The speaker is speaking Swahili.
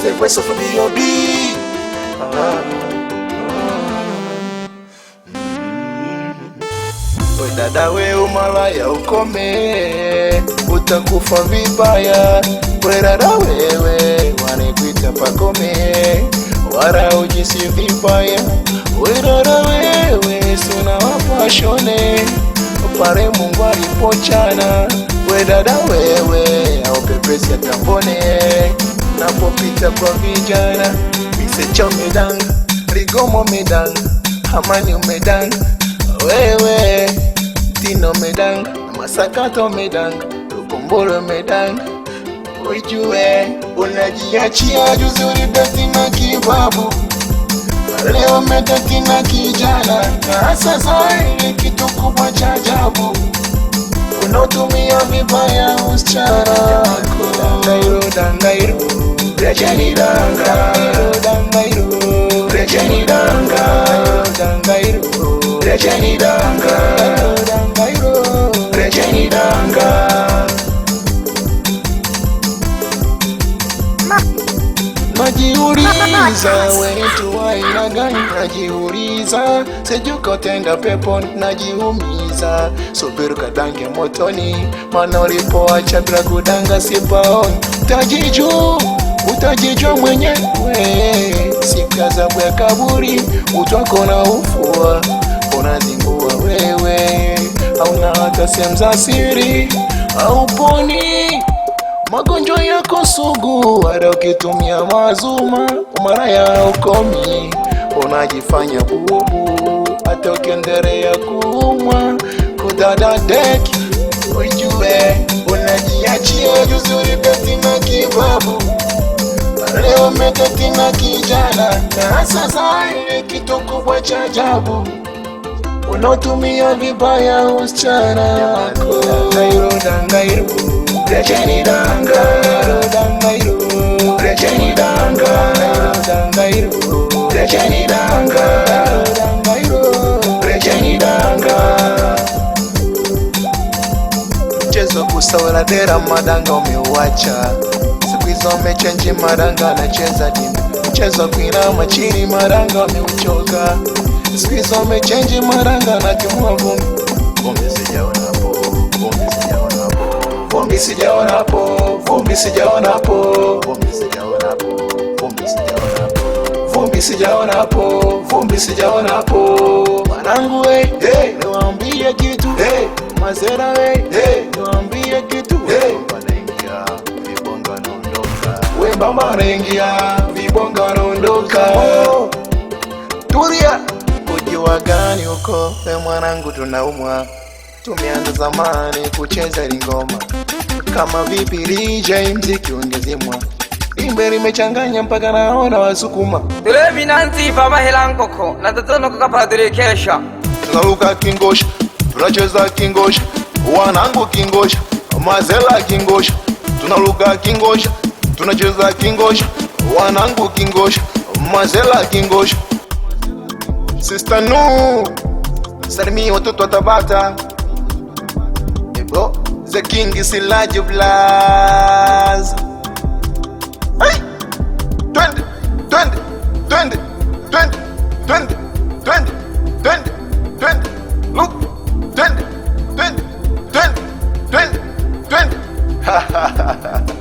the voice of B.O.B. We dada we umalaya ukome, utakufa vibaya. We dada wewe wanekuita pakome, wara ujisi vibaya. We dada wewe suna wapashone, pare Mungu alipochana. We dada wewe au pepesi ya tambone, napopita kwa vijana. Misecho medanga, rigomo medanga, hamani umedanga. Wewe Tino medanga, masakato medanga, tukumbolo medanga. Ujue unajiachia juzi ulibeti na kibabu, leo medeti na kijana. Na sasa ni kitu kubwa cha ajabu, unotumia vibaya usichana. Dangairo, dangairo, rejeni danga. Dangairo, rejeni danga. Dangairo, rejeni danga. Dangairo, rejeni danga. Najiuliza wetu wa aina gani? Najiuliza sejuko tenda pepo, najiumiza subiri kadange motoni, maana ulipoacha bila kudanga sipaoni. Utajijua mwenyewe siku ya adhabu ya kaburi, utwako na ufua unazingua wewe. Hauna hata sehemu za siri, hauponi magonjwa yako sugu, hata ukitumia mazuma umaraya ukomi. Unajifanya bubu hata ukiendelea kuumwa kudada deki. Ujue unajiachia juzi ulibeti na kibabu, leo medeti na kijana. Na sasa ni kitu kubwa cha ajabu, unotumia vibaya usichana. Dangairo, dangairo, rejeni danga. Dangairo, rejeni danga. Dangairo, rejeni danga. Dangairo, rejeni danga. Mchezo kusawala dera madanga umeuacha, siku hizo umechange madanga anacheza dimbi. Mchezo kuinama chini madanga umeuchoka, siku hizo umechange madanga na timua vumbi. Vumbi sijaona hapo, vumbi sijaona hapo. Vumbi sijaona hapo, vumbi sijaona hapo. Vumbi sijaona hapo, vumbi sijaona hapo. Vumbi sijaona hapo, vumbi sijaona hapo. Manangu we, hey, niwaambie kitu. Hey, mazera we, hey, niwaambie kitu. Hey, wanaingia vibonga naondoka. We mama naingia vibonga naondoka. Tulia, ujiwa gani uko? We mwanangu tunaumwa, tumeanza zamani kucheza lingoma. Kama vipi DJ mziki ungezimwa, imbe limechanganya mpaka naona wasukuma. Tulevi nanti fama helankoko, na tatono kukapadiri kesha. Tunaruka kingosha, tunacheza kingosha. Wanangu kingosha, mazela kingosha. Tunaruka kingosha, tunacheza kingosha. Wanangu kingosha, mazela kingosha. Sister Nu, salimia watoto wa Tabata. Ebo, the king is Elijah Blaz. Hey! 20, 20, 20, 20, 20, 20, 20, 20. Look! 20, 20, 20, 20, 20. Ha ha ha ha.